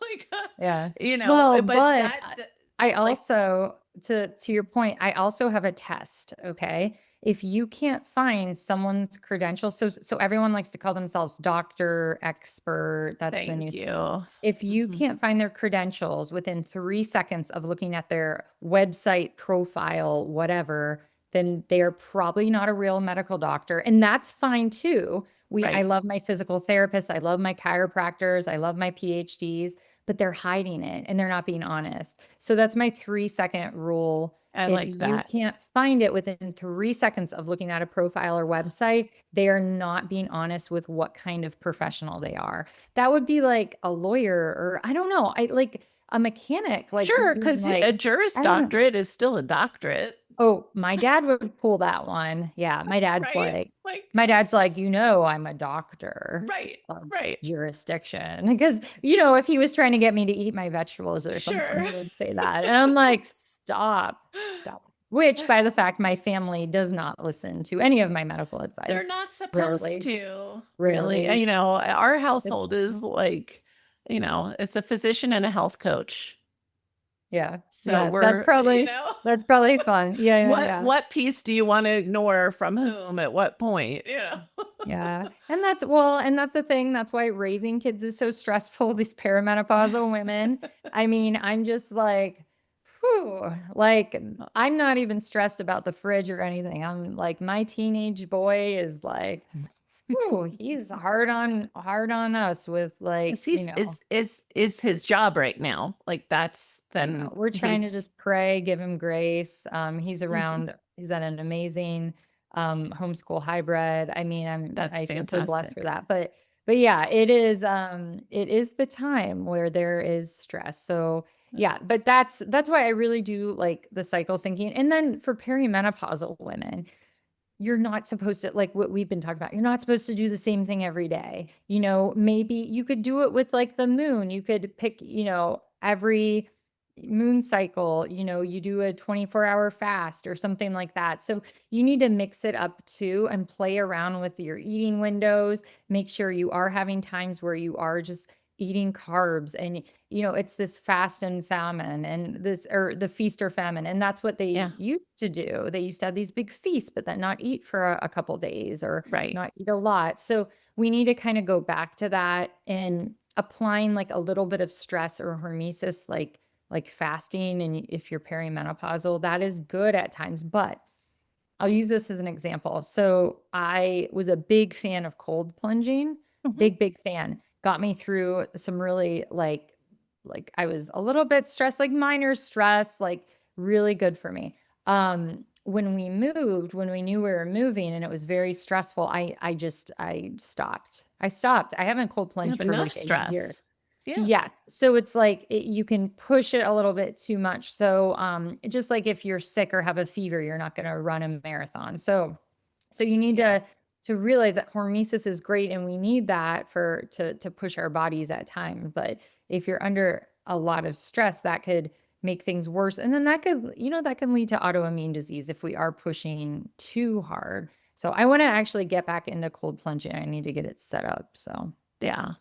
like, Yeah. Well, but but that, I like, also, to your point, I also have a test, okay? If you can't find someone's credentials, so everyone likes to call themselves doctor, expert, that's the thank new thing. you. If you Mhm. can't find their credentials within 3 seconds of looking at their website profile, whatever, then they're probably not a real medical doctor, and that's fine too. I Right. love my physical therapists, I love my chiropractors, I love my PhDs, but they're hiding it and they're not being honest. So that's my 3-second rule. I If like you that. can't find it within 3 seconds of looking at a profile or website, they are not being honest with what kind of professional they are. That would be like a lawyer, or I don't know, I like a mechanic, like Sure, being because a like, Juris I don't know. Doctorate is still a doctorate. Oh, my dad would pull that one. Yeah, Right? my dad's like, I'm a doctor Right, of right. jurisdiction. Because, if he was trying to get me to eat my vegetables or something, Sure. he would say that. And I'm like, stop, stop. Which, by the fact, my family does not listen to any of my medical They're advice. not supposed Rarely, to, really. rarely. Our It's, household is like, it's a physician and a health coach. yeah, So yeah, we're, that's probably fun. Yeah, yeah, what yeah. what piece do you want to ignore from whom at what point? Yeah. And that's the thing. That's why raising kids is so stressful. These perimenopausal women. I mean, I'm just like, whew, like I'm not even stressed about the fridge or anything. I'm like, my teenage boy is like, whew, he's hard on us with like, Is he's is his job right now. Like that's yeah, then we're trying to he's just pray, give him grace. Mhm. He's at an amazing homeschool hybrid. I mean, That's I feel so blessed for fantastic. that. But yeah, it is the time where there is stress. So It yeah, is. but that's why I really do like the cycle syncing. And then for perimenopausal women, you're not supposed to like what we've been talking about. You're not supposed to do the same thing every day. Maybe you could do it with like the moon. You could pick, every moon cycle, you do a 24-hour fast or something like that. So you need to mix it up too and play around with your eating windows. Make sure you are having times where you are just eating carbs and it's this fast and famine and this or the feast or famine. And that's what they Yeah, used to do. They used to have these big feasts, but then not eat for a couple days or right. not eat a lot. So we need to kind of go back to that and applying like a little bit of stress or hormesis, like fasting. And if you're perimenopausal, that is good at times, but I'll use this as an example. So I was a big fan of cold plunging, Mhm. big fan. Got me through some really like I was a little bit stressed, like minor stress, like really good for me. When we moved, when we knew we were moving and it was very stressful, I stopped. I stopped. I haven't cold You plunged have for enough like a year. stress. Yeah. Yes. So it's like you can push it a little bit too much. So just like if you're sick or have a fever, you're not going to run a marathon. So you need Yeah. to realize that hormesis is great and we need that to push our bodies at time. But if you're under a lot of stress, that could make things worse. And then that can lead to autoimmune disease if we are pushing too hard. So I want to actually get back into cold plunging. I need to get it set up. So Yeah.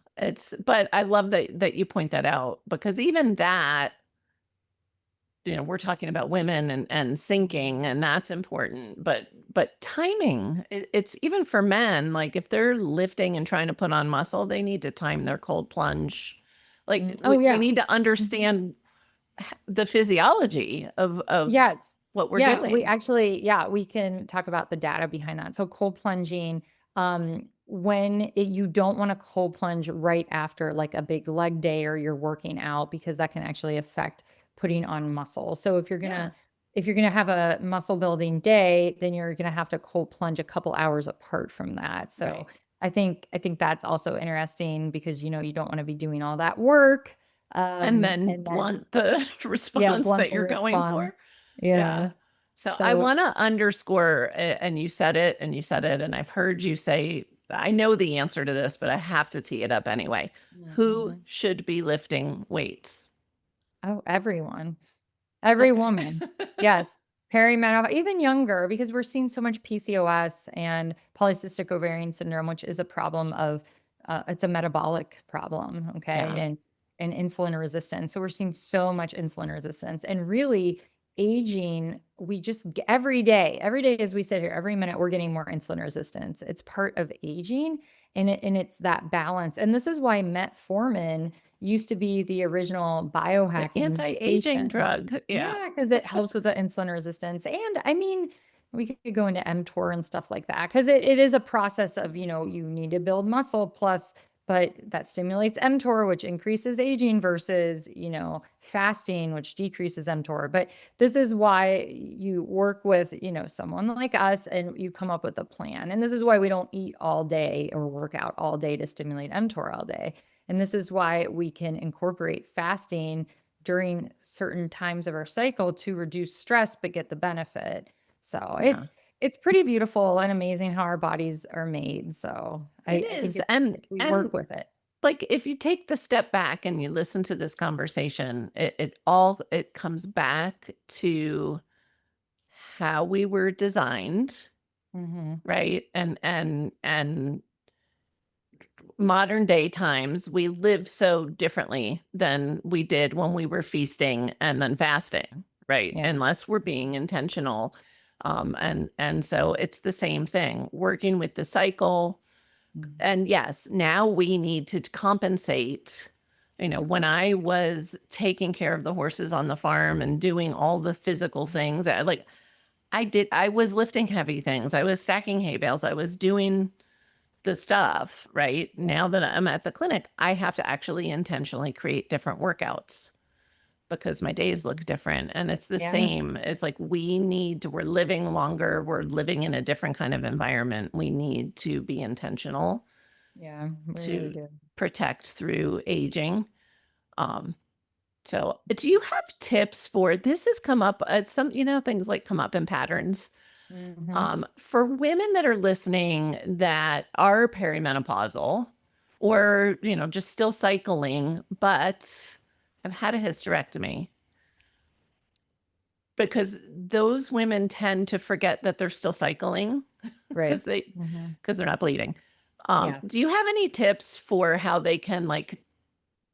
But I love that you point that out because even that, we're talking about women and sinking, and that's important. But timing, it's even for men, like if they're lifting and trying to put on muscle, they need to time their cold plunge. Like Oh we yeah. need to Mhm. understand the physiology of Yes. what we're Yeah, doing. we can talk about the data behind that. So cold plunging, you don't want to cold plunge right after like a big leg day or you're working out because that can actually affect putting on muscle. So Yeah. if you're gonna have a muscle building day, then you're gonna have to cold plunge a couple hours apart from that. So Right. I think that's also interesting because you don't want to be doing all that work. And then And then blunt the yeah, response blunt that the you're going for. response. Yeah. Yeah. So I So want to underscore, and you said it, and you said it, and I've heard you say, I know the answer to this, but I have to tee it up anyway. Who mhm. should be lifting weights? Oh, everyone. Every Okay. woman. Yes. Perimenopause, even younger, because we're seeing so much PCOS and polycystic ovarian syndrome, which is a problem of, it's a metabolic problem. Okay. Yeah. And insulin resistance. So we're seeing so much insulin resistance and really aging. Every day as we sit here, every minute we're getting more insulin resistance. It's part of aging and it's that balance. And this is why metformin used to be the original The biohacking anti-aging medication. drug. Yeah. Yeah, because it helps with the insulin resistance. And I mean, we could go into mTOR and stuff like that because it is a process of, you need to build muscle plus, but that stimulates mTOR, which increases aging versus, fasting, which decreases mTOR. But this is why you work with, someone like us and you come up with a plan. And this is why we don't eat all day or work out all day to stimulate mTOR all day. And this is why we can incorporate fasting during certain times of our cycle to reduce stress, but get the benefit. So Yeah. it's pretty beautiful and amazing how our bodies are made. So It I think is. we And work with it. like if you take the step back and you listen to this conversation, it comes back to how we were designed, Hmm. right? And modern day times, we live so differently than we did when we were feasting and then fasting, right? Yeah. Unless we're being intentional. And so it's the same thing, working with the cycle. And yes, now we need to compensate. When I was taking care of the horses on the farm and doing all the physical things, I was lifting heavy things. I was stacking hay bales. I was doing the stuff, right? Now that I'm at the clinic, I have to actually intentionally create different workouts because my days look different. And it's the Yeah. same. It's like we're living longer. We're living in a different kind of environment. We need to be intentional Yeah. We really to do. protect through aging. Um, so do you have tips for this has come up things like come up in patterns Hmm. for women that are listening that are perimenopausal or, just still cycling, but have had a hysterectomy because those women tend to forget that they're still cycling Right. because Hmm. they're not bleeding. Yeah. Do you have any tips for how they can like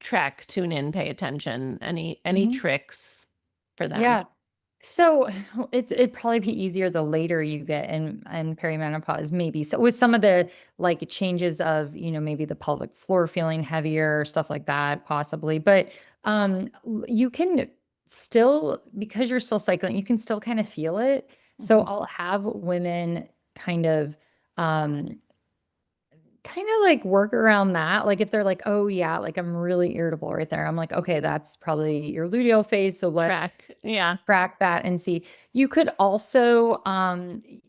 track, tune in, pay attention? Any Hmm. tricks for them? Yeah. So it'd probably be easier the later you get in perimenopause, maybe. So with some of the like changes of, maybe the pelvic floor feeling heavier, stuff like that, possibly. But you can still, because you're still cycling, you can still kind of feel it. So Mhm. I'll have women kind of um like work around that. Like if they're like, oh yeah, like I'm really irritable right there. I'm like, okay, that's probably your luteal phase. So let's Track. Yeah. track that and see. You could also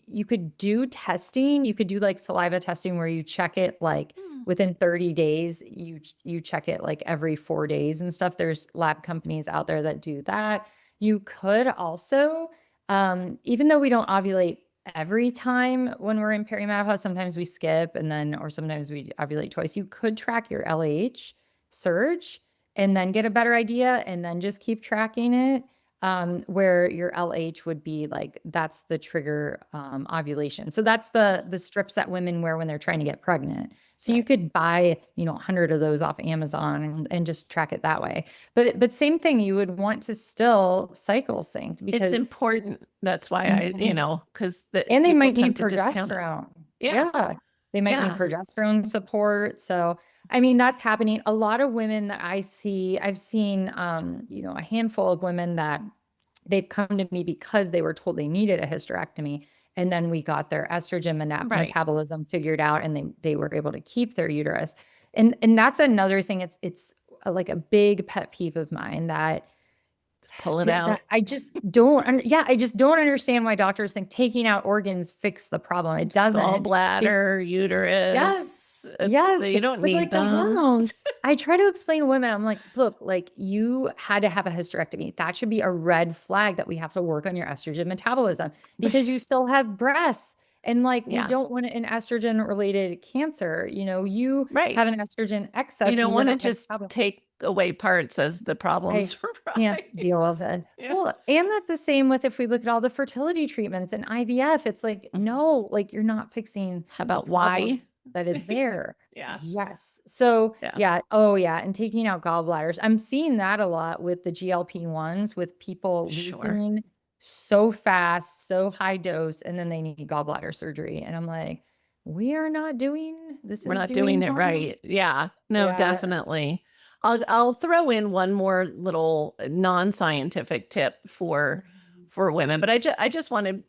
you could do testing. You could do like saliva testing where you check it like Hmm. within 30 days. You check it like every 4 days and stuff. There's lab companies out there that do that. You could also even though we don't ovulate every time when we're in perimenopause, sometimes we skip and then or sometimes we ovulate twice. You could track your LH surge and then get a better idea and then just keep tracking it where your LH would be like that's the trigger ovulation. So that's the strips that women wear when they're trying to get pregnant. So you Right. could buy 100 of those off Amazon and just track it that way. But same thing, you would want to still cycle sync It's because important. That's why Mhm. because And they people might need tend to discount it. progesterone. Yeah. Yeah. They might need Yeah. progesterone support. So, I mean, that's happening. A lot of women that I see, I've seen, a handful of women that they've come to me because they were told they needed a hysterectomy. And then we got their estrogen Right. metabolism figured out and they were able to keep their uterus. And that's another thing. It's like a big pet peeve of mine that Pull it that out. I just don't, I just don't understand why doctors think taking out organs fix the problem. It doesn't. It, Gallbladder, yes, uterus. yes, You don't but need like the them. hormones, I try to explain to women, I'm like, look, like you had to have a hysterectomy. That should be a red flag that we have to work on your estrogen metabolism because Right. you still have breasts. And like, we Yeah. don't want an estrogen related cancer. You Right. have an estrogen You excess, don't you want end to up just metabolism. take away parts as the problems I can't deal with arise. it. Yeah. Well, and that's the same with if we look at all the fertility treatments and IVF, it's like, Mhm. no, like you're not fixing How the about problem why? that is there. Yeah. Yes. So, Yeah. yeah. Oh, yeah. And taking out gallbladders. I'm seeing that a lot with the GLP-1s, with people Sure. losing so fast, so high dose, and then they need gallbladder surgery. And I'm like, we are not doing this We're is not doing doing it harm. right. Yeah. No, Yeah. definitely. I'll throw in one more little non-scientific tip for women, but I just wanted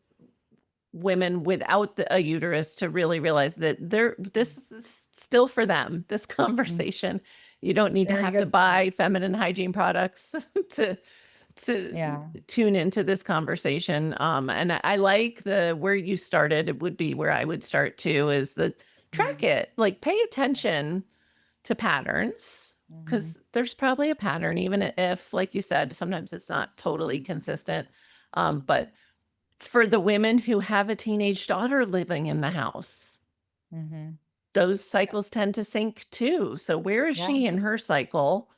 women without a uterus to really realize that this is still for them. This Mhm. conversation, you don't need to Very have to good. buy feminine hygiene products to to Yeah. tune into this conversation. And I like the where you started. It would be where I would start too. Is the track Mhm. it, like pay attention to patterns, Mhm. because there's probably a pattern, even if, like you said, sometimes it's not totally consistent. But for the women who have a teenage daughter living in the house, Mhm. those cycles tend to sync too. So where is Yeah. she in her cycle?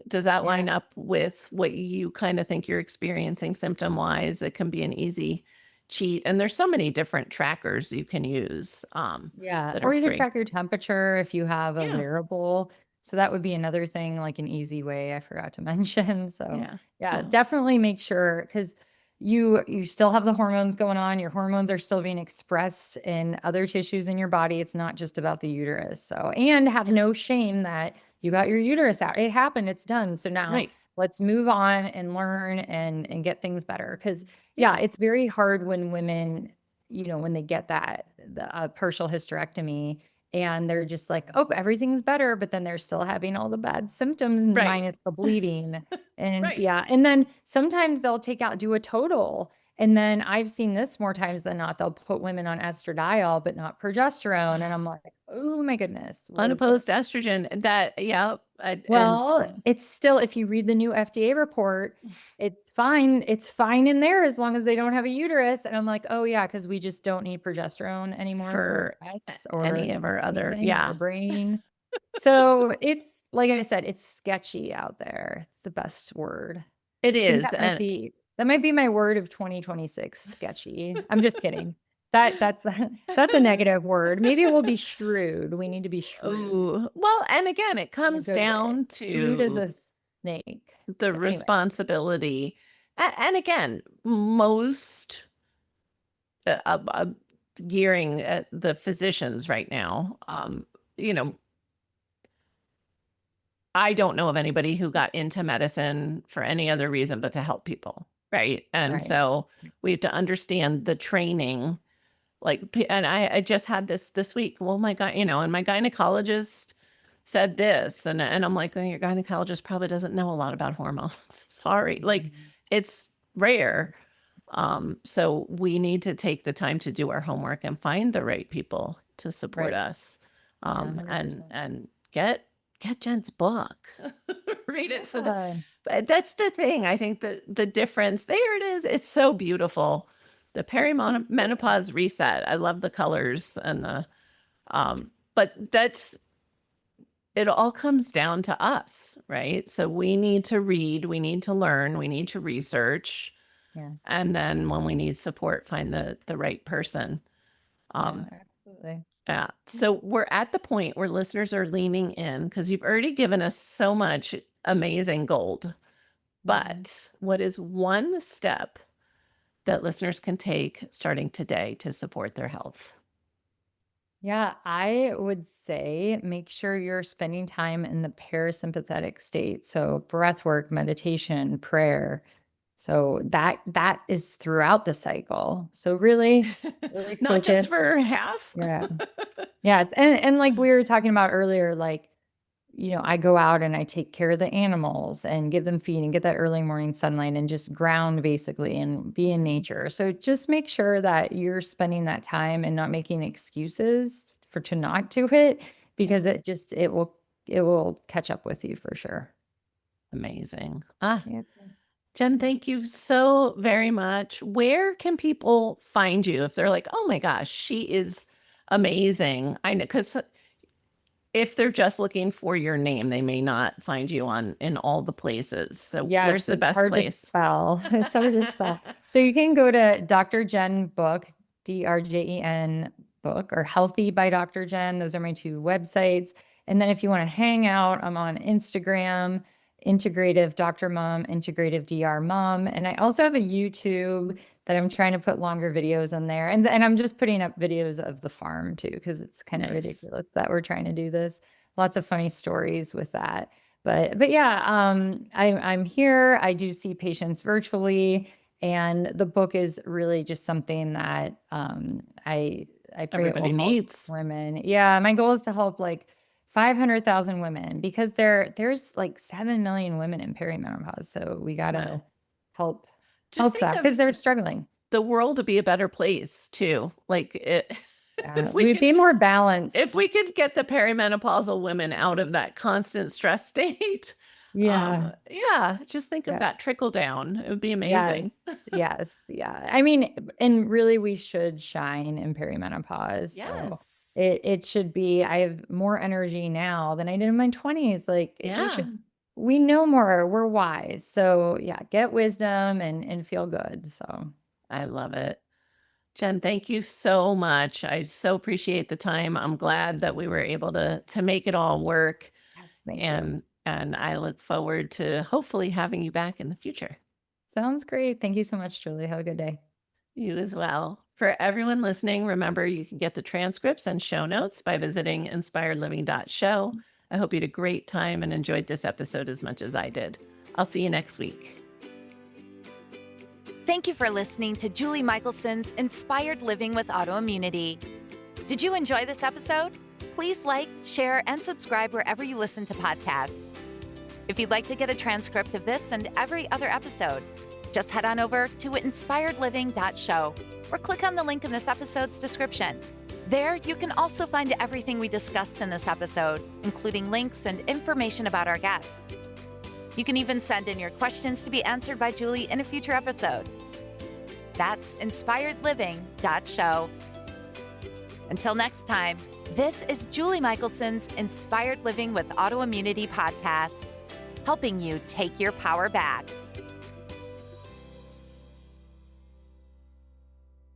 Does that Yeah. line up with what you kind of think you're experiencing symptom wise? It can be an easy cheat. And there's so many different trackers you can use Yeah, that are or you could free. track your temperature if you have a Yeah. wearable. So that would be another thing, like an easy way I forgot to mention. So Yeah. yeah, No. definitely make sure because you still have the hormones going on. Your hormones are still being expressed in other tissues in your body. It's not just about the uterus. So and have no shame that you got your uterus out. It happened. It's done. So now Right. let's move on and learn and get things better. Because Yeah. yeah, it's very hard when women when they get the partial hysterectomy and they're just like, oh, everything's better, but then they're still having all the bad symptoms Right. minus the bleeding. And Right. yeah, and then sometimes they'll do a total. And then I've seen this more times than not. They'll put women on estradiol, but not progesterone. And I'm like, oh my goodness, what is going Unopposed estrogen. That, yeah. And well, it's still, if you read the new FDA report, it's fine. It's fine in there as long as they don't have a uterus. And I'm like, oh yeah, because we just don't need progesterone anymore for for breasts or any of our other, anything or yeah, brain. So it's like I said, it's sketchy out there. It's the best word. it I think is. And that might be my word of 2026, sketchy. I'm just kidding. That's that's a negative word. Maybe it will be shrewd. We need to be shrewd oh, well, and again, it in a comes good way. down Shrewd as to a snake. the But anyway, responsibility. And again, most gearing at the physicians right now, you know, I don't know of anybody who got into medicine for any other reason but to help people. Right. And right. so we have to understand the training. Like, and I just had this week. Well, my guy, and my gynecologist said this, and I'm like, "Oh, your gynecologist probably doesn't know a lot about hormones." Sorry, like Mhm. it's rare. So we need to take the time to do our homework and find the right people to support Right. us, Yeah, and 100%. get Jen's book, read it. So that Yeah. but that's the thing. I think the difference there it is. It's so beautiful. The perimenopause reset. I love the colors and but it all comes down to us, right? So we need to read, we need to learn, we need to research, Yeah. and then when we need support, find the right person. Yeah, Um, absolutely. yeah. So we're at the point where listeners are leaning in because you've already given us so much amazing gold. Mhm. But what is one step that listeners can take starting today to support their health? Yeah, I would say make sure you're spending time in the parasympathetic state. So breath work, meditation, prayer. So that is throughout the cycle. So really Not just focus. for half. Yeah. Yeah, it's and like we were talking about earlier, like, I go out and I take care of the animals and give them feed and get that early morning sunlight and just ground basically and be in nature. So just make sure that you're spending that time and not making excuses for to not do it Yeah. because it will catch up with you for sure. Amazing. Yeah. Jen, thank you so very much. Where can people find you if they're like, oh my gosh, she is amazing? I know because if they're just looking for your name, they may not find you on in all the places. So where's Yes, the it's best hard to place? spell. It's hard to spell. So you can go to Dr. Jen book, DRJEN book, or Healthy by Dr. Jen. Those are my two websites. And then if you want to hang out, I'm on Instagram, Integrative Dr. Mom, Integrative DR Mom. And I also have a YouTube that I'm trying to put longer videos on there. And I'm just putting up videos of the farm too, because it's kind of Nice. ridiculous that we're trying to do this. Lots of funny stories with that. But yeah, I'm here. I do see patients virtually, and the book is really just something that I pray it will Everybody help needs. women. Yeah, my goal is to help like 500,000 women because there's like 7 million women in perimenopause. So we gotta Wow. Just help think that because of they're struggling. the world to be a better place too. Like it. If we We'd could, be more balanced. if we could get the perimenopausal women out of that constant stress state, Yeah. yeah, just think of Yeah. that trickle down. It would be amazing. Yes. Yes. Yeah. I mean, and really we should shine in perimenopause. So Yes. it should be, I have more energy now than I did in my 20s. Like Yeah. we know more, we're wise. So yeah, get wisdom and feel good. So I love it. Jen, thank you so much. I so appreciate the time. I'm glad that we were able to make it all work. yes, thank you. And I look forward to hopefully having you back in the future. Sounds great. Thank you so much, Julie. Have a good day. You as well. For everyone listening, remember you can get the transcripts and show notes by visiting inspiredliving.show. I hope you had a great time and enjoyed this episode as much as I did. I'll see you next week. Thank you for listening to Julie Michelson's Inspired Living with Autoimmunity. Did you enjoy this episode? Please like, share, and subscribe wherever you listen to podcasts. If you'd like to get a transcript of this and every other episode, just head on over to inspiredliving.show or click on the link in this episode's description. There, you can also find everything we discussed in this episode, including links and information about our guest. You can even send in your questions to be answered by Julie in a future episode. That's inspiredliving.show. Until next time, this is Julie Michelson's Inspired Living with Autoimmunity podcast, helping you take your power back.